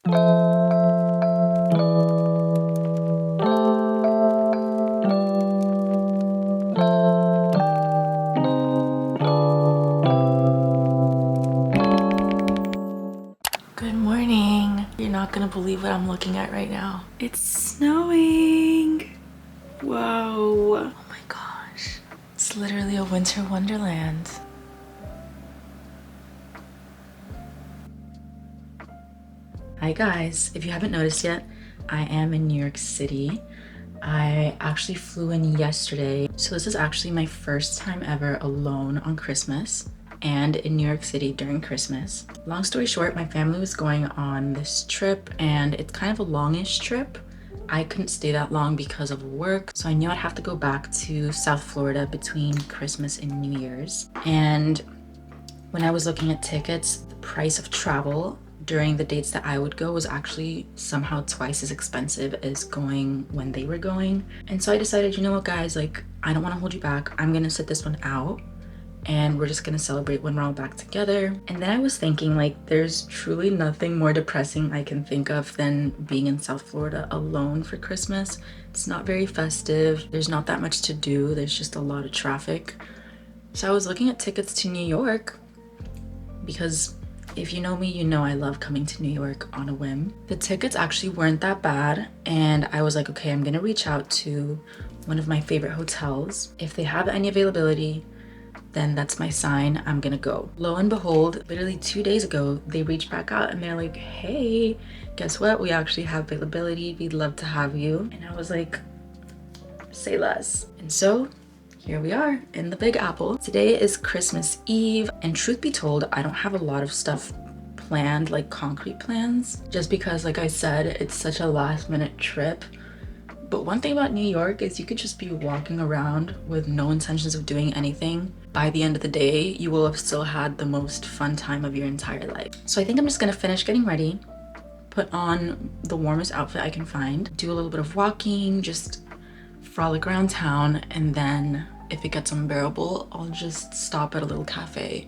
Good morning. You're not gonna believe what I'm looking at right now. It's snowing. Whoa. Oh my gosh. It's literally a winter wonderland. Hi guys, if you haven't noticed yet, I am in New York City. I actually flew in yesterday, so this is actually my first time ever alone on Christmas and in New York City during Christmas. Long story short, my family was going on this trip and it's kind of a longish trip. I couldn't stay that long because of work, so I knew I'd have to go back to South Florida between Christmas and New Year's. And when I was looking at tickets, the price of travel during the dates that I would go was actually somehow twice as expensive as going when they were going. And so I decided, you know what guys, like I don't want to hold you back. I'm gonna sit this one out and we're just gonna celebrate when we're all back together. And then I was thinking, like, there's truly nothing more depressing I can think of than being in South Florida alone for Christmas. It's not very festive. There's not that much to do. There's just a lot of traffic. So I was looking at tickets to New York because if you know me, you know I love coming to New York on a whim. The tickets actually weren't that bad, and I was like, okay, I'm gonna reach out to one of my favorite hotels. If they have any availability, then that's my sign, I'm gonna go. Lo and behold, literally 2 days ago, they reached back out and they're like, hey, guess what? We actually have availability. We'd love to have you. And I was like, say less. And so here we are in the Big Apple. Today is Christmas Eve, and truth be told, I don't have a lot of stuff planned, like concrete plans, just because, like I said, it's such a last minute trip. But one thing about New York is you could just be walking around with no intentions of doing anything. By the end of the day, you will have still had the most fun time of your entire life. So I think I'm just gonna finish getting ready, put on the warmest outfit I can find, do a little bit of walking, just frolic around town, and then if it gets unbearable, I'll just stop at a little cafe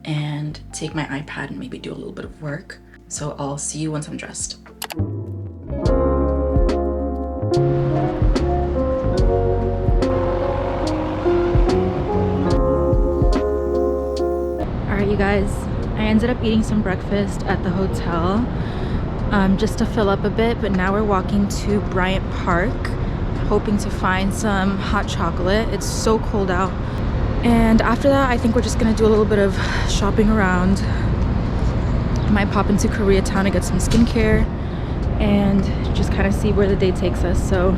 and take my iPad and maybe do a little bit of work. So I'll see you once I'm dressed. All right, you guys, I ended up eating some breakfast at the hotel just to fill up a bit, but now we're walking to Bryant Park, hoping to find some hot chocolate. It's so cold out. And after that, I think we're just gonna do a little bit of shopping around. I might pop into Koreatown to get some skincare and just kind of see where the day takes us. So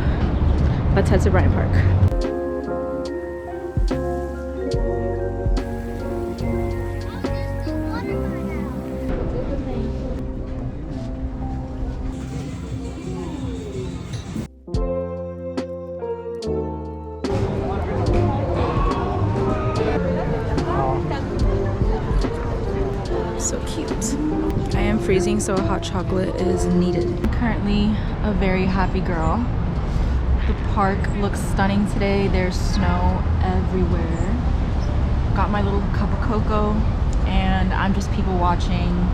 let's head to Bryant Park. So cute. I am freezing, so a hot chocolate is needed. I'm currently a very happy girl. The park looks stunning today. There's snow everywhere. Got my little cup of cocoa, and I'm just people watching,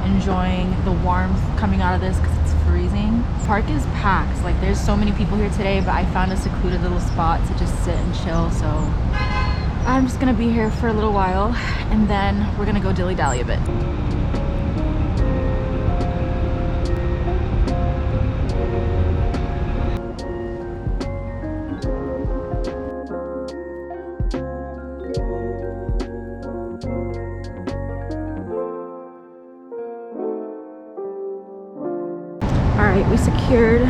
enjoying the warmth coming out of this because it's freezing. The park is packed. Like, there's so many people here today, but I found a secluded little spot to just sit and chill. So I'm just gonna be here for a little while, and then we're gonna go dilly-dally a bit. All right, we secured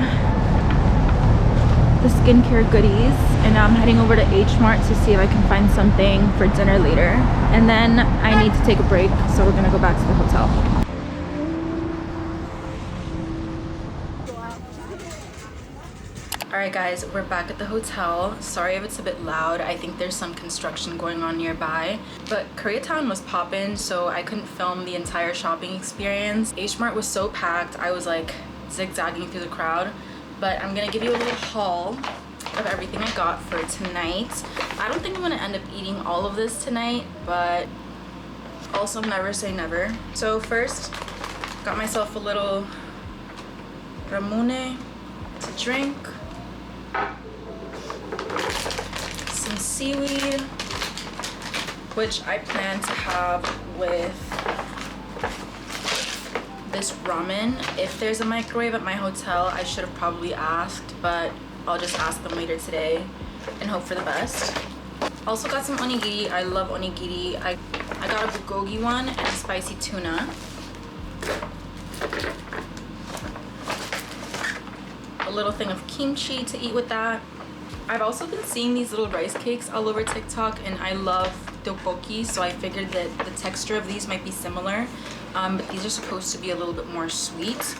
the skincare goodies, and now I'm heading over to H Mart to see if I can find something for dinner later. And then I need to take a break, so we're gonna go back to the hotel. All right guys, we're back at the hotel. Sorry if it's a bit loud. I think there's some construction going on nearby, but Koreatown was poppin', so I couldn't film the entire shopping experience. H Mart was so packed, I was like zigzagging through the crowd. But I'm gonna give you a little haul of everything I got for tonight. I don't think I'm gonna end up eating all of this tonight, but also never say never. So first, got myself a little ramune to drink, some seaweed, which I plan to have with this ramen. If there's a microwave at my hotel, I should have probably asked, but I'll just ask them later today and hope for the best. Also got some onigiri. I love onigiri. I got a bulgogi one and a spicy tuna. A little thing of kimchi to eat with that. I've also been seeing these little rice cakes all over TikTok, and I love tteokbokki, so I figured that the texture of these might be similar, but these are supposed to be a little bit more sweet.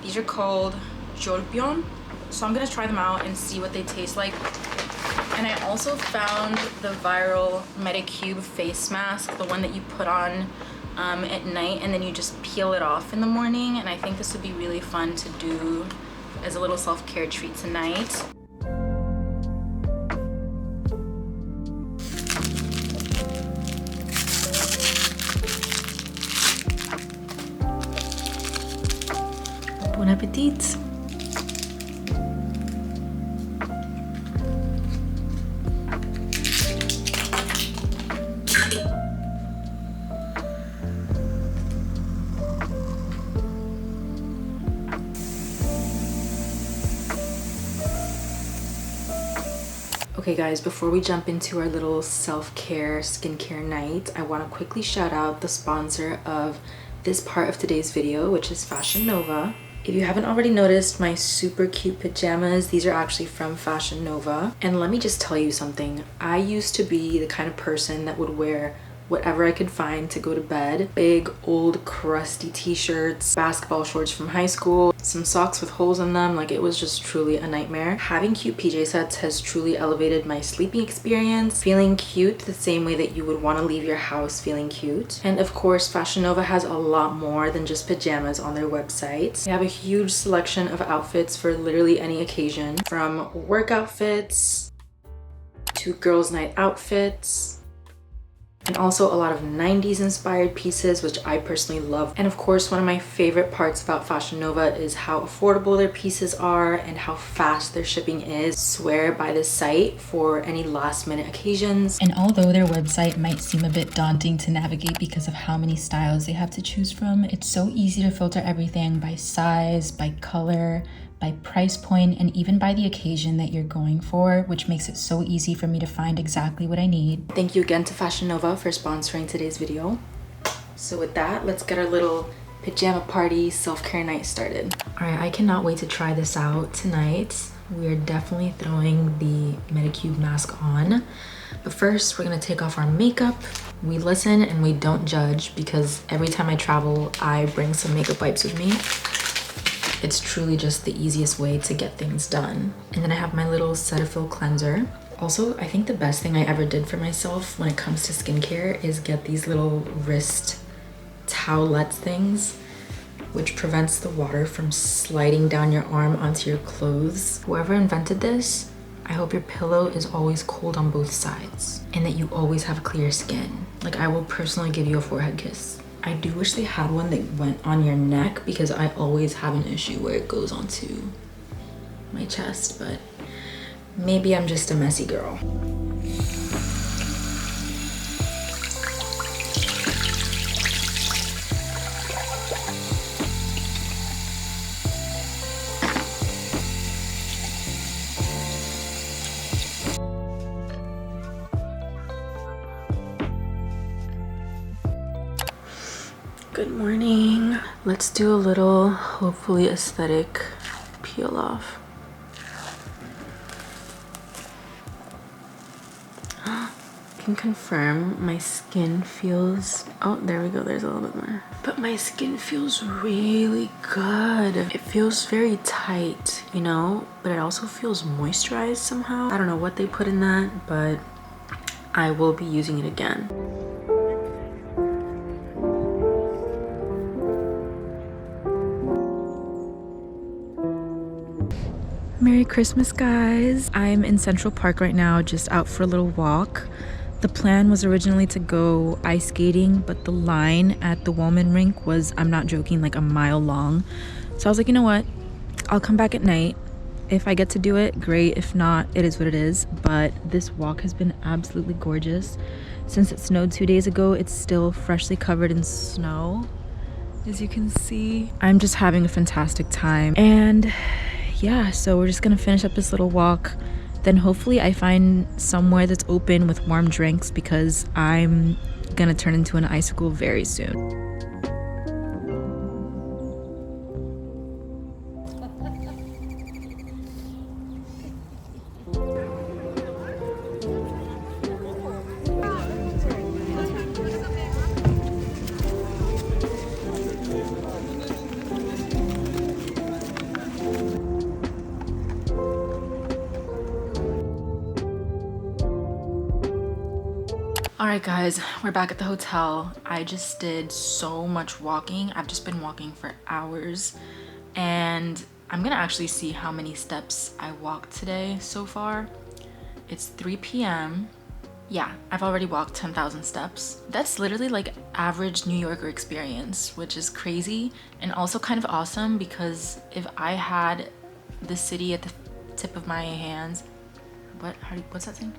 These are called jolbyeon, so I'm gonna try them out and see what they taste like. And I also found the viral Medicube face mask, the one that you put on at night and then you just peel it off in the morning, and I think this would be really fun to do as a little self-care treat tonight. Bon appetit! Okay guys, before we jump into our little self-care skincare night, I want to quickly shout out the sponsor of this part of today's video, which is fashionnova. If you haven't already noticed my super cute pajamas, these are actually from fashionnova. And let me just tell you something. I used to be the kind of person that would wear whatever I could find to go to bed. Big, old, crusty t-shirts, basketball shorts from high school, some socks with holes in them. Like, it was just truly a nightmare. Having cute PJ sets has truly elevated my sleeping experience, feeling cute the same way that you would want to leave your house feeling cute. And of course, Fashion Nova has a lot more than just pajamas on their website. They have a huge selection of outfits for literally any occasion, from work outfits to girls' night outfits, and also a lot of 90s inspired pieces, which I personally love. And of course, one of my favorite parts about Fashion Nova is how affordable their pieces are and how fast their shipping is. Swear by this site for any last minute occasions. And although their website might seem a bit daunting to navigate because of how many styles they have to choose from, it's so easy to filter everything by size, by color, by price point, and even by the occasion that you're going for, which makes it so easy for me to find exactly what I need. Thank you again to Fashion Nova for sponsoring today's video. So with that, let's get our little pajama party self-care night started. All right, I cannot wait to try this out tonight. We're definitely throwing the Medicube mask on. But first, we're gonna take off our makeup. We listen and we don't judge, because every time I travel, I bring some makeup wipes with me. It's truly just the easiest way to get things done. And then I have my little Cetaphil cleanser. Also, I think the best thing I ever did for myself when it comes to skincare is get these little wrist towelettes things, which prevents the water from sliding down your arm onto your clothes. Whoever invented this, I hope your pillow is always cold on both sides and that you always have clear skin. Like, I will personally give you a forehead kiss. I do wish they had one that went on your neck, because I always have an issue where it goes onto my chest, but maybe I'm just a messy girl. Good morning. Let's do a little, hopefully aesthetic peel off. I can confirm my skin feels, oh, there we go, there's a little bit more. But my skin feels really good. It feels very tight, you know, but it also feels moisturized somehow. I don't know what they put in that, but I will be using it again. Merry Christmas, guys. I'm in Central Park right now, just out for a little walk. The plan was originally to go ice skating, but the line at the Woolman rink was, I'm not joking, like a mile long. So I was like, you know what? I'll come back at night. If I get to do it, great. If not, it is what it is. But this walk has been absolutely gorgeous. Since it snowed 2 days ago, it's still freshly covered in snow, as you can see. I'm just having a fantastic time. And yeah, so we're just gonna finish up this little walk. Then hopefully I find somewhere that's open with warm drinks because I'm gonna turn into an icicle very soon. Alright guys, we're back at the hotel. I just did so much walking. I've just been walking for hours and I'm gonna actually see how many steps I walked today so far. It's 3 p.m. Yeah, I've already walked 10,000 steps. That's literally like average New Yorker experience, which is crazy and also kind of awesome because if I had the city at the tip of my hands, what's that saying?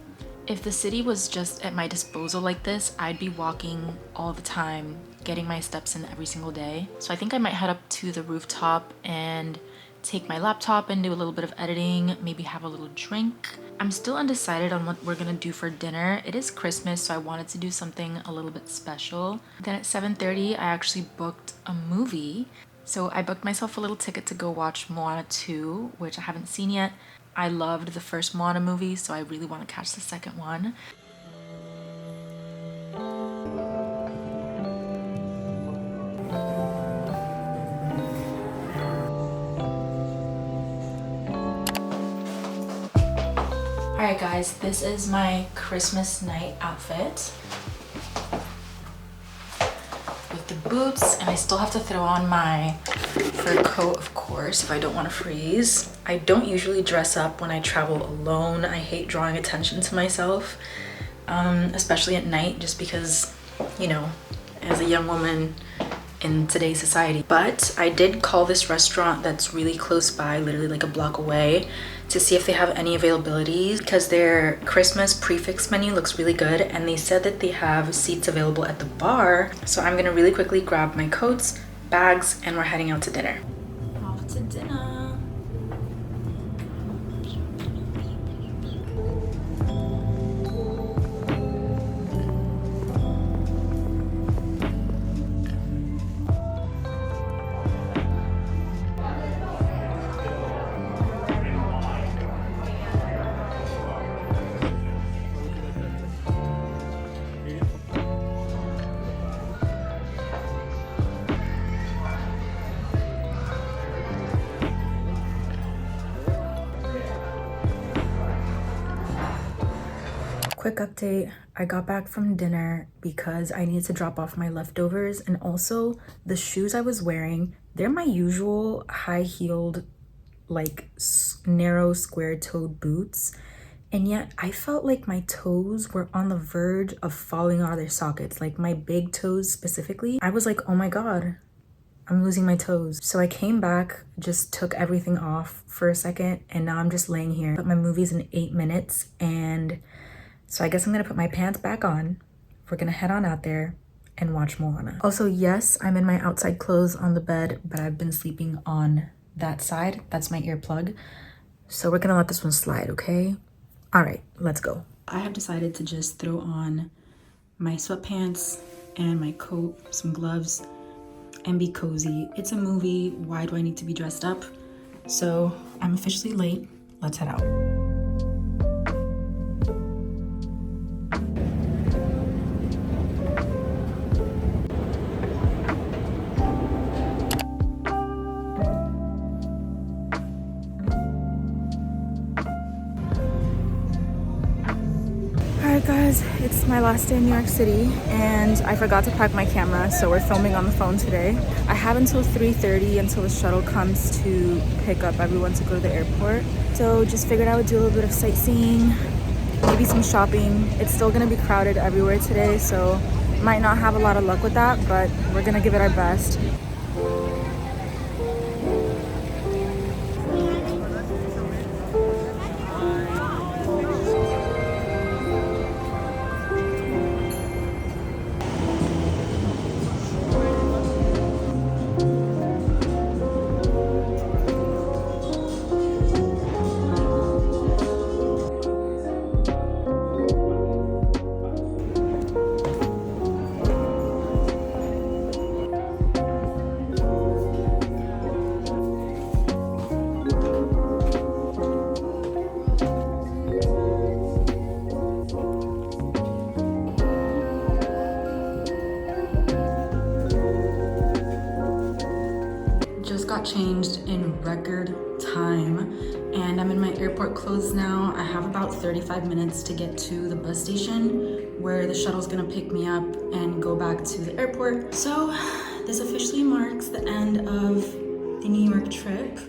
If the city was just at my disposal like this, I'd be walking all the time, getting my steps in every single day. So I think I might head up to the rooftop and take my laptop and do a little bit of editing, maybe have a little drink. I'm still undecided on what we're gonna do for dinner. It is Christmas, so I wanted to do something a little bit special. Then at 7:30, I actually booked a movie. So I booked myself a little ticket to go watch Moana 2, which I haven't seen yet. I loved the first Moana movie, so I really want to catch the second one. Alright guys, this is my Christmas night outfit. With the boots, and I still have to throw on my fur coat, of course, if I don't want to freeze. I don't usually dress up when I travel alone. I hate drawing attention to myself, especially at night, just because, you know, as a young woman in today's society. But I did call this restaurant that's really close by, literally like a block away, to see if they have any availabilities because their Christmas prefix menu looks really good and they said that they have seats available at the bar. So I'm gonna really quickly grab my coats, bags, and we're heading out to dinner. Off to dinner. Quick update, I got back from dinner because I needed to drop off my leftovers, and also the shoes I was wearing, they're my usual high-heeled, like narrow square-toed boots, and yet I felt like my toes were on the verge of falling out of their sockets, like my big toes specifically. I was like, oh my god, I'm losing my toes. So I came back, just took everything off for a second, and now I'm just laying here. But my movie's in 8 minutes, and so I guess I'm gonna put my pants back on. We're gonna head on out there and watch Moana. Also, yes, I'm in my outside clothes on the bed, but I've been sleeping on that side. That's my earplug. So we're gonna let this one slide, okay? All right, let's go. I have decided to just throw on my sweatpants and my coat, some gloves, and be cozy. It's a movie, why do I need to be dressed up? So I'm officially late, let's head out. Alright guys, it's my last day in New York City and I forgot to pack my camera, so we're filming on the phone today. I have until 3:30 until the shuttle comes to pick up everyone to go to the airport. So just figured I would do a little bit of sightseeing, maybe some shopping. It's still gonna be crowded everywhere today, so might not have a lot of luck with that, but we're gonna give it our best. in record time, and I'm in my airport clothes now. I have about 35 minutes to get to the bus station where the shuttle's gonna pick me up and go back to the airport. So this officially marks the end of the New York trip.